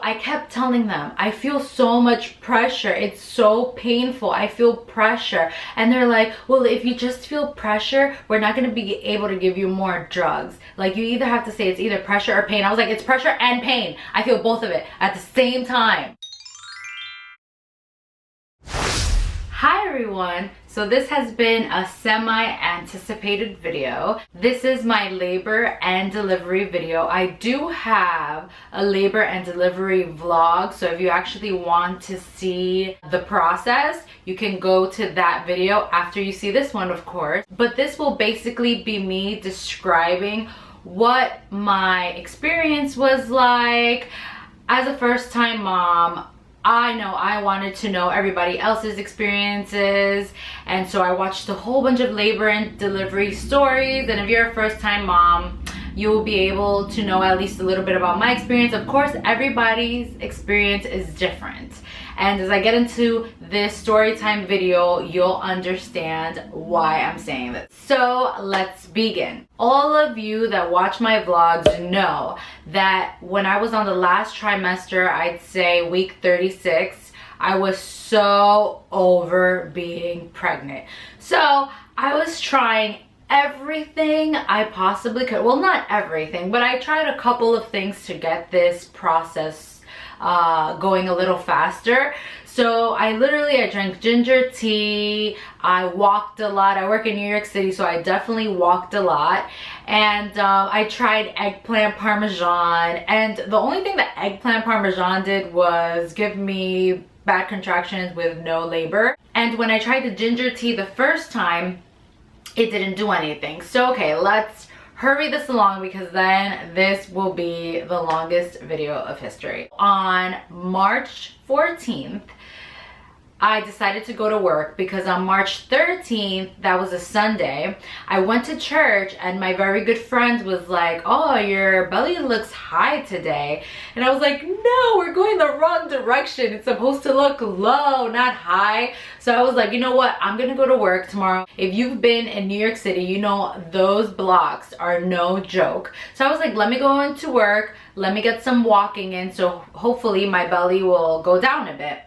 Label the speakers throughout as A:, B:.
A: I kept telling them, I feel so much pressure. It's so painful. I feel pressure. And they're like, well, if you just feel pressure, we're not going to be able to give you more drugs. Like, you either have to say it's either pressure or pain. I was like, it's pressure and pain. I feel both of it at the same time. Hi everyone, so this has been a semi-anticipated video. This is my labor and delivery video. I do have a labor and delivery vlog, so if you actually want to see the process, you can go to that video after you see this one, of course. But this will basically be me describing what my experience was like as a first-time mom. I know I wanted to know everybody else's experiences, and so I watched a whole bunch of labor and delivery stories. And if you're a first-time mom, you'll be able to know at least a little bit about my experience. Of course, everybody's experience is different, and as I get into this story time video, you'll understand why I'm saying this. So let's begin. All of you that watch my vlogs know that when I was on the last trimester, I'd say week 36, I was so over being pregnant. So I was trying everything I possibly could. Well, not everything, but I tried a couple of things to get this process going a little faster. So I drank ginger tea, I walked a lot. I work in New York City, so I definitely walked a lot. And I tried eggplant parmesan, and the only thing that eggplant parmesan did was give me bad contractions with no labor. And when I tried the ginger tea the first time, it didn't do anything. So okay, let's hurry this along because then this will be the longest video of history. On March 14th, I decided to go to work because on March 13th, that was a Sunday, I went to church and my very good friend was like, oh, your belly looks high today. And I was like, no, we're going the wrong direction. It's supposed to look low, not high. So I was like, you know what? I'm gonna go to work tomorrow. If you've been in New York City, you know those blocks are no joke. So I was like, let me go into work. Let me get some walking in. So hopefully my belly will go down a bit.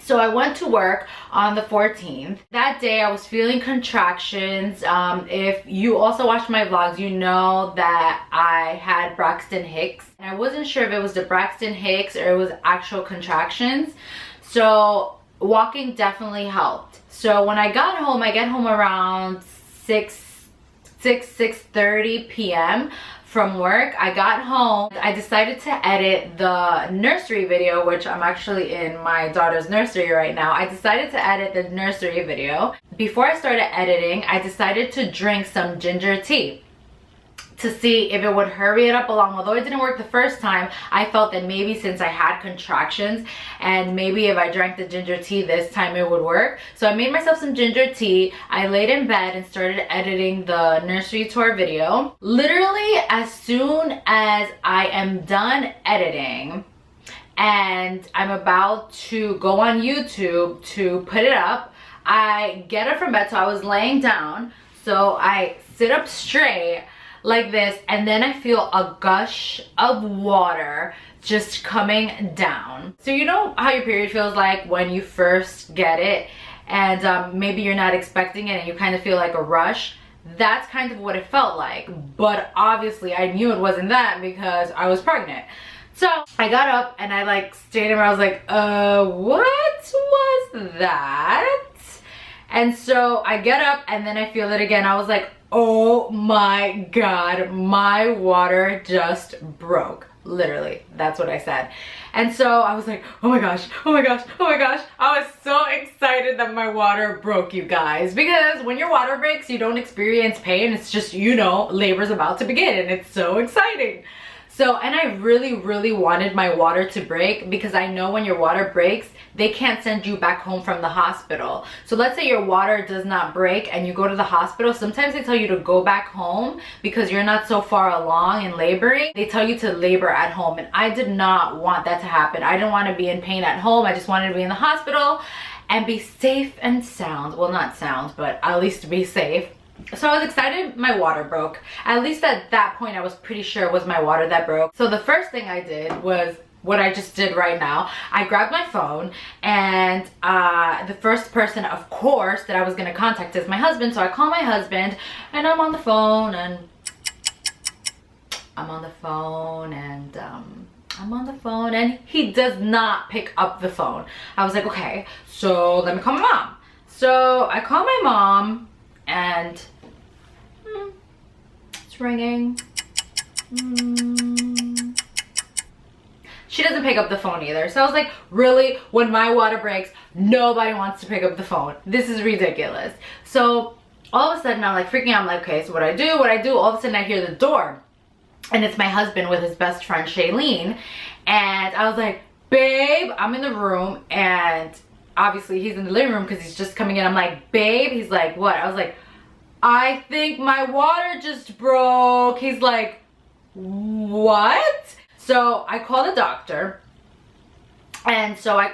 A: So I went to work on the 14th. That day I was feeling contractions. If you also watch my vlogs, you know that I had Braxton Hicks. And I wasn't sure if it was the Braxton Hicks or it was actual contractions. So walking definitely helped. So when I got home, I get home around 6:30 p.m. from work. I got home. I decided to edit the nursery video, which I'm actually in my daughter's nursery right now. I decided to edit the nursery video. Before I started editing, I decided to drink some ginger tea to see if it would hurry it up along. Although it didn't work the first time, I felt that maybe since I had contractions and maybe if I drank the ginger tea this time it would work. So I made myself some ginger tea. I laid in bed and started editing the nursery tour video. Literally as soon as I am done editing and I'm about to go on YouTube to put it up, I get up from bed. So I was laying down, so I sit up straight like this, and then I feel a gush of water just coming down. So you know how your period feels like when you first get it and maybe you're not expecting it and you kind of feel like a rush? That's kind of what it felt like, but obviously I knew it wasn't that because I was pregnant. So I got up and I stayed there. I was like, what was that? And so I get up and then I feel it again. I was like, oh my God, my water just broke. Literally, that's what I said. And so I was like, oh my gosh, oh my gosh, oh my gosh. I was so excited that my water broke, you guys. Because when your water breaks, you don't experience pain. It's just, you know, labor's about to begin and it's so exciting. So, and I really wanted my water to break because I know when your water breaks, they can't send you back home from the hospital. So let's say your water does not break and you go to the hospital. Sometimes they tell you to go back home because you're not so far along in laboring. They tell you to labor at home, and I did not want that to happen. I didn't want to be in pain at home. I just wanted to be in the hospital and be safe and sound. Well, not sound, but at least be safe. So I was excited my water broke. At least at that point I was pretty sure it was my water that broke. So the first thing I did was what I just did right now. I grabbed my phone, and the first person, of course, that I was gonna contact is my husband. So I call my husband, and I'm on the phone, and he does not pick up the phone. I was like, okay, so let me call my mom. So I call my mom, and it's ringing. She doesn't pick up the phone either. So I was like, really? When my water breaks, nobody wants to pick up the phone. This is ridiculous. So all of a sudden I'm like freaking out. I'm like, okay, so what do I do? All of a sudden I hear the door, and it's my husband with his best friend Shailene. And I was like, babe, I'm in the room, and obviously he's in the living room because he's just coming in. I'm like, babe. He's like, what? I was like, I think my water just broke. He's like, what? So I call the doctor, and so I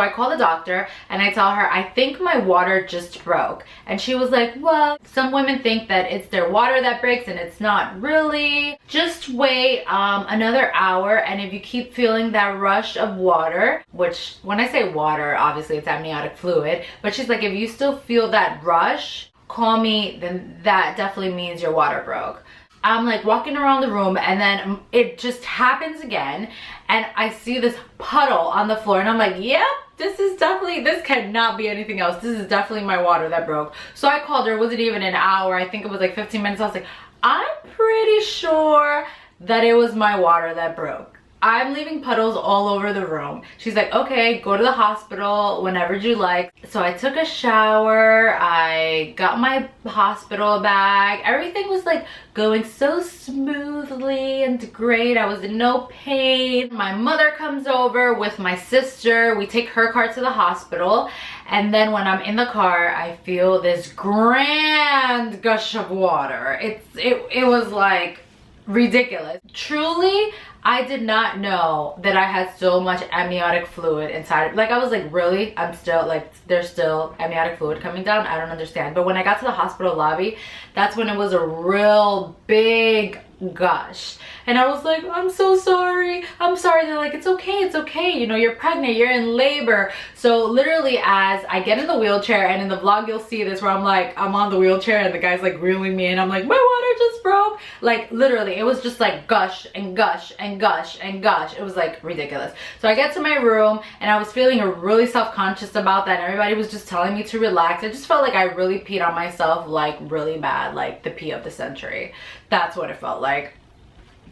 A: call the doctor, and I tell her, I think my water just broke. And she was like, well, some women think that it's their water that breaks, and it's not really. Just wait another hour, and if you keep feeling that rush of water, which when I say water, obviously it's amniotic fluid, but she's like, if you still feel that rush, call me, then that definitely means your water broke. I'm like walking around the room, and then it just happens again, and I see this puddle on the floor, and I'm like, yep, this cannot be anything else. This is definitely my water that broke. So I called her. It wasn't even an hour. I think it was like 15 minutes. I was like, I'm pretty sure that it was my water that broke. I'm leaving puddles all over the room. She's like, okay, go to the hospital whenever you like. So I took a shower, I got my hospital bag. Everything was like going so smoothly and great. I was in no pain. My mother comes over with my sister. We take her car to the hospital. And then when I'm in the car, I feel this grand gush of water. It was like ridiculous. Truly, I did not know that I had so much amniotic fluid inside. Like, I was like, really? I'm still like, there's still amniotic fluid coming down? I don't understand. But when I got to the hospital lobby, that's when it was a real big gush. And I was like, I'm so sorry. I'm sorry. They're like, it's okay. It's okay. You know, you're pregnant. You're in labor. So literally, as I get in the wheelchair, and in the vlog, you'll see this where I'm like, I'm on the wheelchair, and the guy's like reeling me in. I'm like, my water just broke. Like, literally, it was just like gush and gush and gush and gush. It was like ridiculous. So I get to my room, and I was feeling really self-conscious about that. And everybody was just telling me to relax. I just felt like I really peed on myself, like really bad, like the pee of the century. That's what it felt like.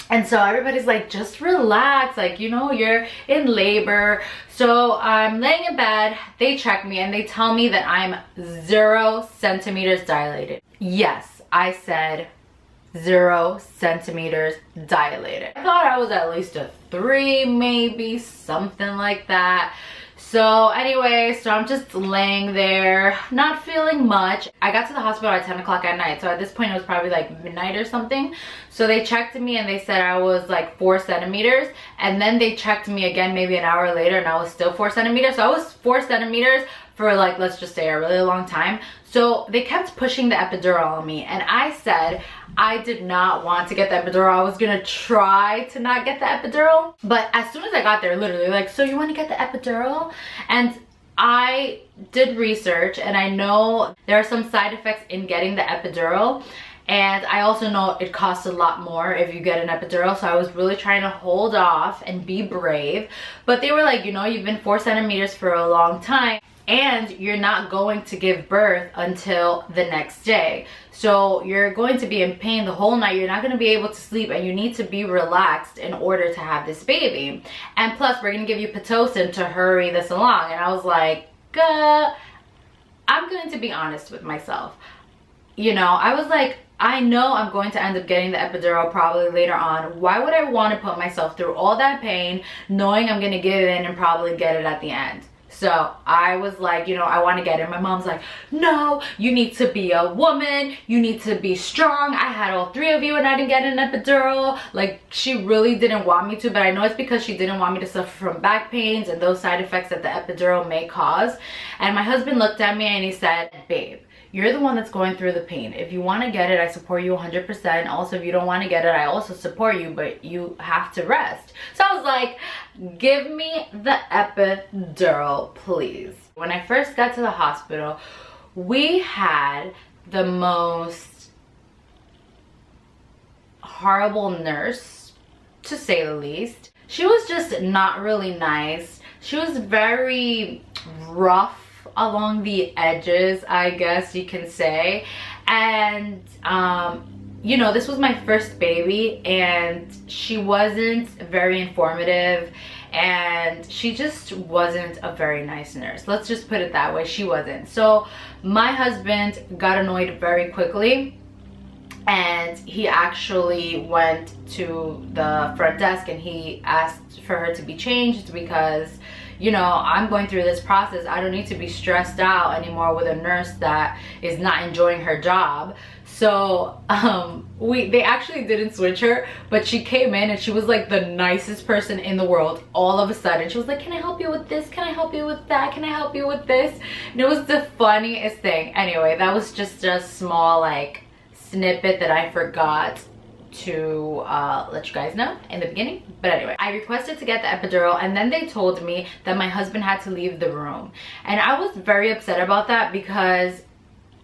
A: And so everybody's like, just relax, like, you know, you're in labor. So I'm laying in bed, they check me, and they tell me that I'm 0 centimeters dilated. Yes, I said 0 centimeters dilated. I thought I was at least a 3, maybe, something like that. So anyway, so I'm just laying there, not feeling much. I got to the hospital at 10 o'clock at night. So at this point, it was probably like midnight or something. So they checked me, and they said I was like 4 centimeters. And then they checked me again maybe an hour later, and I was still 4 centimeters. So I was 4 centimeters for like, let's just say, a really long time. So they kept pushing the epidural on me, and I said I did not want to get the epidural. I was gonna try to not get the epidural, but as soon as I got there, literally like, so you want to get the epidural? And I did research, and I know there are some side effects in getting the epidural, and I also know it costs a lot more if you get an epidural. So I was really trying to hold off and be brave, but they were like, you know, you've been 4 centimeters for a long time, and you're not going to give birth until the next day. So you're going to be in pain the whole night. You're not going to be able to sleep, and you need to be relaxed in order to have this baby. And plus, we're going to give you Pitocin to hurry this along. And I was like, I'm going to be honest with myself. You know, I was like, I know I'm going to end up getting the epidural probably later on. Why would I want to put myself through all that pain knowing I'm going to give in and probably get it at the end? So I was like, you know, I want to get it. My mom's like, no, you need to be a woman. You need to be strong. I had all 3 of you, and I didn't get an epidural. Like, she really didn't want me to, but I know it's because she didn't want me to suffer from back pains and those side effects that the epidural may cause. And my husband looked at me, and he said, babe, you're the one that's going through the pain. If you want to get it, I support you 100%. Also, if you don't want to get it, I also support you, but you have to rest. So I was like, give me the epidural, please. When I first got to the hospital, we had the most horrible nurse, to say the least. She was just not really nice. She was very rough along the edges, I guess you can say. And you know, this was my first baby, and she wasn't very informative, and she just wasn't a very nice nurse. Let's just put it that way. She wasn't. So my husband got annoyed very quickly, and he actually went to the front desk and he asked for her to be changed because, you know, I'm going through this process. I don't need to be stressed out anymore with a nurse that is not enjoying her job. So they actually didn't switch her, but she came in and she was like the nicest person in the world. All of a sudden she was like, can I help you with this? Can I help you with that? Can I help you with this? And it was the funniest thing. Anyway, that was just a small like snippet that I forgot to let you guys know in the beginning. But anyway, I requested to get the epidural, and then they told me that my husband had to leave the room. And I was very upset about that because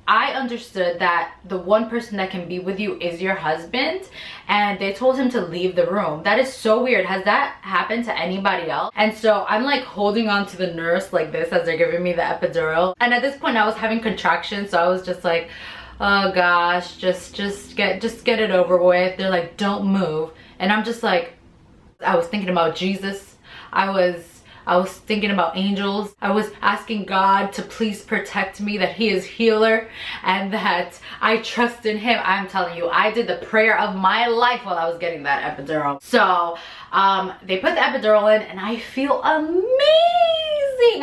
A: I understood that the one person that can be with you is your husband, and they told him to leave the room. That is so weird. Has that happened to anybody else? And so I'm like holding on to the nurse like this as they're giving me the epidural. And at this point I was having contractions, so I was just like, oh gosh, just get it over with. They're like, don't move. And I'm just like, I was thinking about Jesus. I was thinking about angels. I was asking God to please protect me, that he is healer and that I trust in him. I'm telling you, I did the prayer of my life while I was getting that epidural. So they put the epidural in and I feel amazing.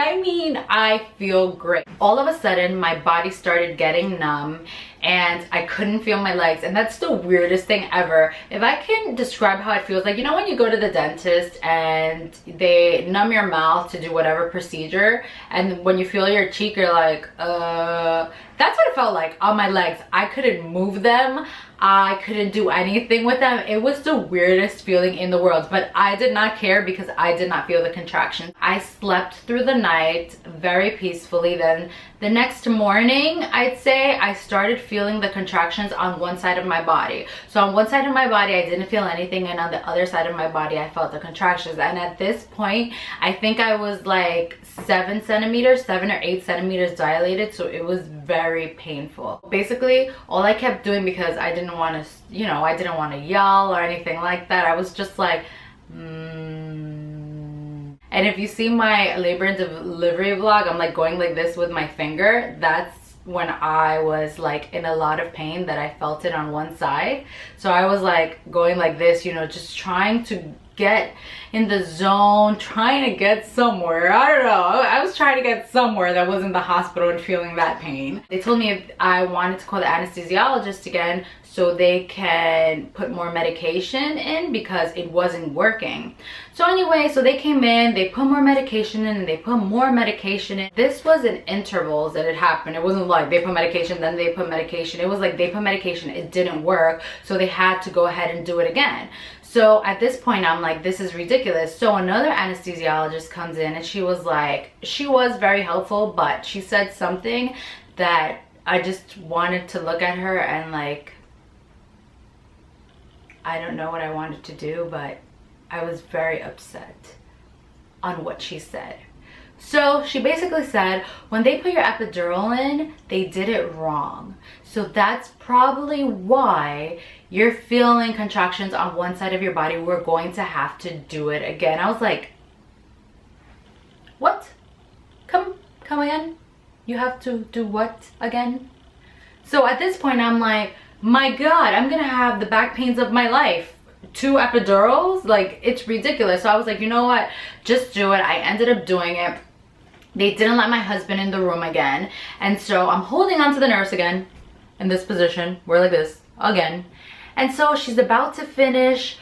A: I mean, I feel great. All of a sudden my body started getting numb and I couldn't feel my legs, and that's the weirdest thing ever. If I can describe how it feels, like, you know when you go to the dentist and they numb your mouth to do whatever procedure, and when you feel your cheek you're like, that's what it felt like on my legs. I couldn't move them. I couldn't do anything with them. It was the weirdest feeling in the world, but I did not care because I did not feel the contractions. I slept through the night very peacefully. Then the next morning, I'd say, I started feeling the contractions on one side of my body. So on one side of my body, I didn't feel anything, and on the other side of my body, I felt the contractions. And at this point, I think I was like 7 or 8 centimeters dilated, so it was very painful. Basically, all I kept doing, because I didn't want to, you know, I didn't want to yell or anything like that, I was just like, And if you see my labor and delivery vlog, I'm like going like this with my finger. That's when I was like in a lot of pain, that I felt it on one side. So I was like going like this, you know, just trying to get in the zone, trying to get somewhere. I don't know, I was trying to get somewhere that wasn't the hospital and feeling that pain. They told me if I wanted to call the anesthesiologist again so they can put more medication in because it wasn't working. So anyway, so they came in, they put more medication in, and they put more medication in. This was in intervals that it happened. It wasn't like they put medication, then they put medication. It was like they put medication, it didn't work, so they had to go ahead and do it again. So at this point, I'm like, this is ridiculous. So another anesthesiologist comes in, and she was like, she was very helpful, but she said something that I just wanted to look at her and like, I don't know what I wanted to do, but I was very upset on what she said. So she basically said, when they put your epidural in, they did it wrong. So that's probably why you're feeling contractions on one side of your body. We're going to have to do it again. I was like, what? Come again? You have to do what again? So at this point, I'm like, my God, I'm gonna have the back pains of my life. 2 epidurals? Like, it's ridiculous. So I was like, you know what? Just do it. I ended up doing it. They didn't let my husband in the room again. And so I'm holding on to the nurse again in this position. We're like this again. And so she's about to finish,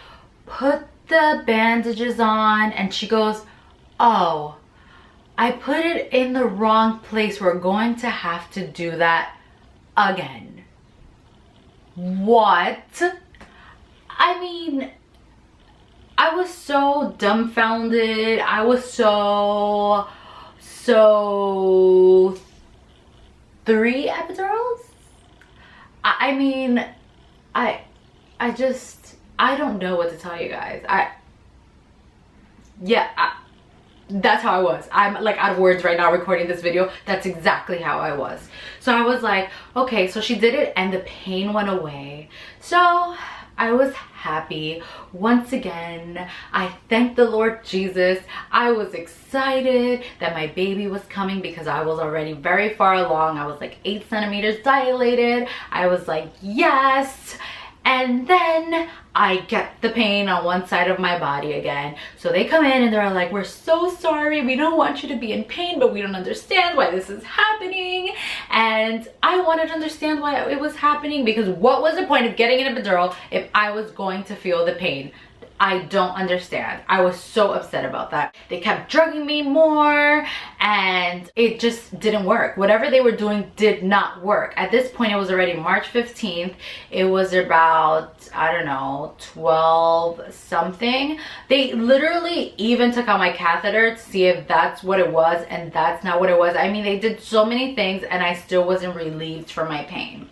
A: put the bandages on, and she goes, oh, I put it in the wrong place. We're going to have to do that again. What? I mean, I was so dumbfounded. I was so 3 epidurals? I mean, I don't know what to tell you guys. That's how I was. I'm like out of words right now recording this video. That's exactly how I was. So I was like, okay, so she did it and the pain went away. So I was happy. Once again, I thanked the Lord Jesus. I was excited that my baby was coming because I was already very far along. I was like 8 centimeters dilated. I was like, yes. And then I get the pain on one side of my body again. So they come in and they're like, we're so sorry. We don't want you to be in pain, but we don't understand why this is happening. And I wanted to understand why it was happening, because what was the point of getting an epidural if I was going to feel the pain? I don't understand. I was so upset about that. They kept drugging me more and it just didn't work. Whatever they were doing did not work. At this point, it was already March 15th. It was about, I don't know, 12 something. They literally even took out my catheter to see if that's what it was, and that's not what it was. I mean, they did so many things and I still wasn't relieved from my pain.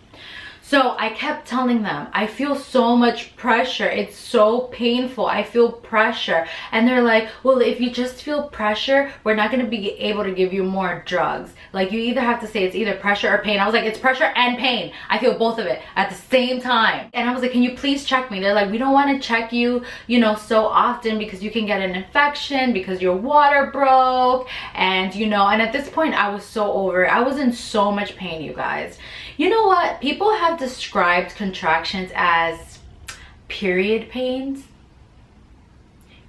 A: So I kept telling them, I feel so much pressure. It's so painful. I feel pressure. And they're like, well, if you just feel pressure, we're not going to be able to give you more drugs. Like, you either have to say it's either pressure or pain. I was like, it's pressure and pain. I feel both of it at the same time. And I was like, can you please check me? They're like, we don't want to check you, you know, so often because you can get an infection because your water broke. And, you know, and at this point I was so over it. I was in so much pain, you guys. You know what? People have described contractions as period pains.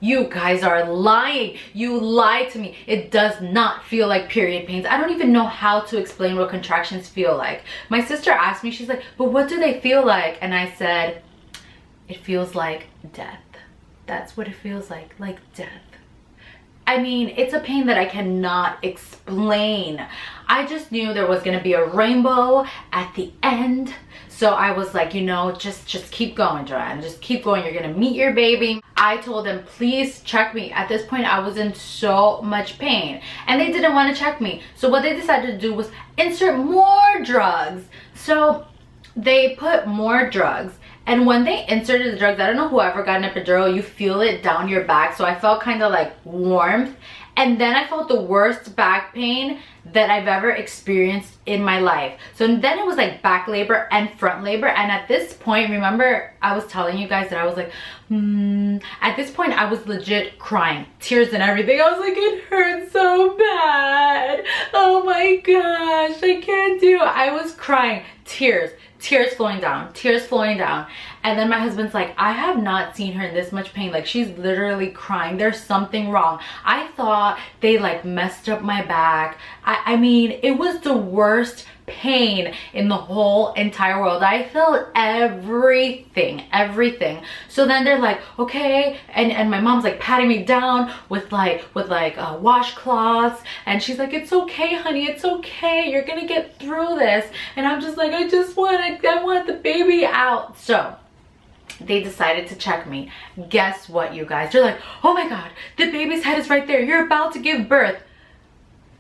A: You guys are lying. You lied to me. It does not feel like period pains. I don't even know how to explain what contractions feel like. My sister asked me, she's like, but what do they feel like? And I said, it feels like death. That's what it feels like death. I mean, it's a pain that I cannot explain. I just knew there was gonna be a rainbow at the end. So I was like, you know, just keep going, Joanne. Just keep going. You're gonna meet your baby. I told them, please check me. At this point, I was in so much pain. And they didn't want to check me. So what they decided to do was insert more drugs. So they put more drugs. And when they inserted the drugs, I don't know whoever got an epidural, you feel it down your back. So I felt kind of like warmth. And then I felt the worst back pain that I've ever experienced in my life. So then it was like back labor and front labor. And at this point, remember I was telling you guys that I was like, at this point I was legit crying, tears and everything. I was like, it hurts so bad. Oh my gosh, I can't do it. I was crying, tears flowing down. And then my husband's like, I have not seen her in this much pain. Like, she's literally crying. There's something wrong. I thought they like messed up my back. I mean, it was the worst pain in the whole entire world. I felt everything. So then they're like, okay, and my mom's like patting me down with washcloths, and she's like, it's okay, honey, it's okay, you're gonna get through this. And I'm just like, I want the baby out. So they decided to check me. Guess what, you guys? They're like, oh my god, the baby's head is right there, you're about to give birth.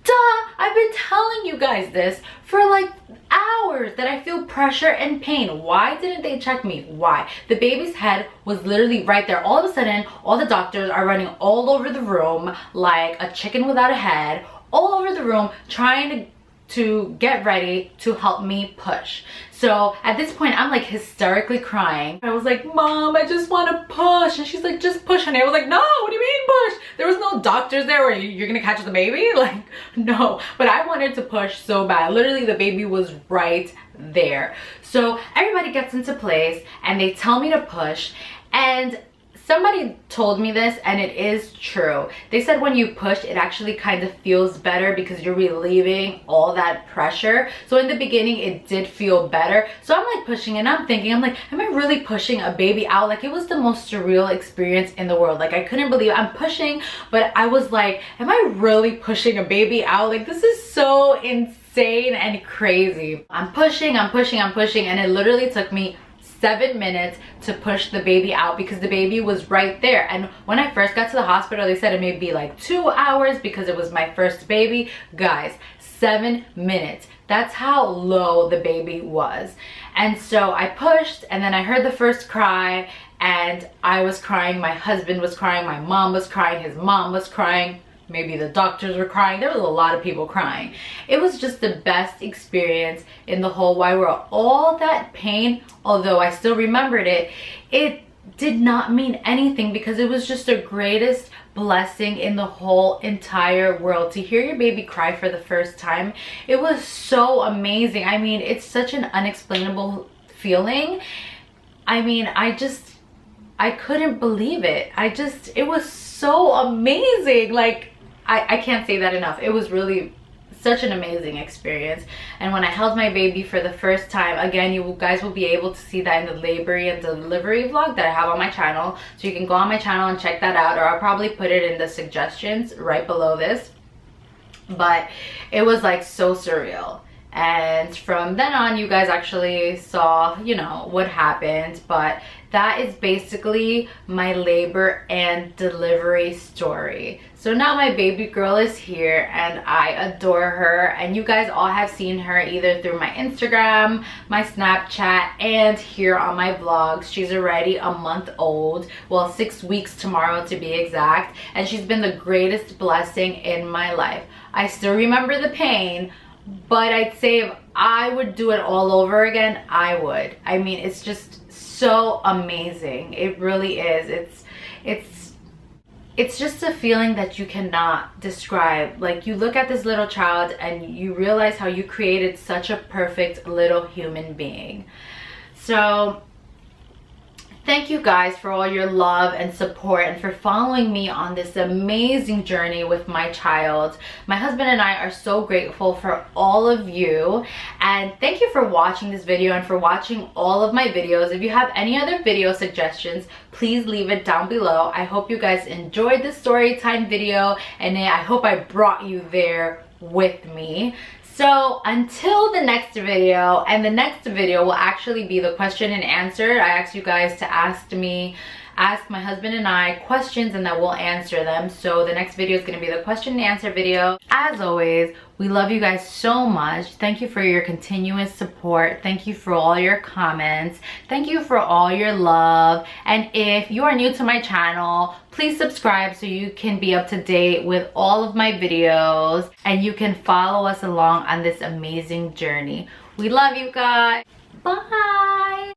A: Duh! I've been telling you guys this for like hours that I feel pressure and pain. Why didn't they check me? Why? The baby's head was literally right there. All of a sudden, all the doctors are running all over the room like a chicken without a head, all over the room trying to get ready to help me push. So at this point, I'm like hysterically crying. I was like, Mom, I just want to push. And she's like, just push, honey. I was like, no, what do you mean push? There was no doctors there where you're gonna catch the baby? Like, no. But I wanted to push so bad. Literally, the baby was right there. So everybody gets into place and they tell me to push. And somebody told me this, and it is true. They said when you push, it actually kind of feels better because you're relieving all that pressure. So in the beginning, it did feel better. So I'm like pushing, and I'm thinking, I'm like, am I really pushing a baby out? Like, it was the most surreal experience in the world. Like, I couldn't believe it. I'm pushing, but I was like, am I really pushing a baby out? Like, this is so insane. insane and crazy. I'm pushing, and it literally took me 7 minutes to push the baby out because the baby was right there. And when I first got to the hospital, they said it may be like 2 hours because it was my first baby. Guys, 7 minutes. That's how low the baby was. And so I pushed, and then I heard the first cry, and I was crying, my husband was crying, my mom was crying, his mom was crying, maybe the doctors were crying. There was a lot of people crying. It was just the best experience in the whole wide world. All that pain, although I still remembered it, it did not mean anything because it was just the greatest blessing in the whole entire world. To hear your baby cry for the first time, it was so amazing. I mean, it's such an unexplainable feeling. I mean, I couldn't believe it. It was so amazing. Like, I can't say that enough. It was really such an amazing experience. And when I held my baby for the first time, again, you guys will be able to see that in the labor and delivery vlog that I have on my channel. So you can go on my channel and check that out, or I'll probably put it in the suggestions right below this. But it was like so surreal. And from then on, you guys actually saw, you know, what happened. But that is basically my labor and delivery story. So now my baby girl is here, and I adore her. And you guys all have seen her either through my Instagram, my Snapchat, and here on my vlogs. She's already a month old. Well, 6 weeks tomorrow to be exact. And she's been the greatest blessing in my life. I still remember the pain, but I'd say if I would do it all over again, I would. I mean, it's just so amazing. It really is. It's just a feeling that you cannot describe. Like, you look at this little child and you realize how you created such a perfect little human being. So thank you guys for all your love and support and for following me on this amazing journey with my child. My husband and I are so grateful for all of you, and thank you for watching this video and for watching all of my videos. If you have any other video suggestions, please leave it down below. I hope you guys enjoyed this story time video, and I hope I brought you there with me. So until the next video, and the next video will actually be the question and answer. I asked you guys to ask my husband and I questions, and that we'll answer them. So the next video is going to be the question and answer video. As always, we love you guys so much. Thank you for your continuous support. Thank you for all your comments. Thank you for all your love. And if you are new to my channel, please subscribe so you can be up to date with all of my videos, and you can follow us along on this amazing journey. We love you guys. Bye.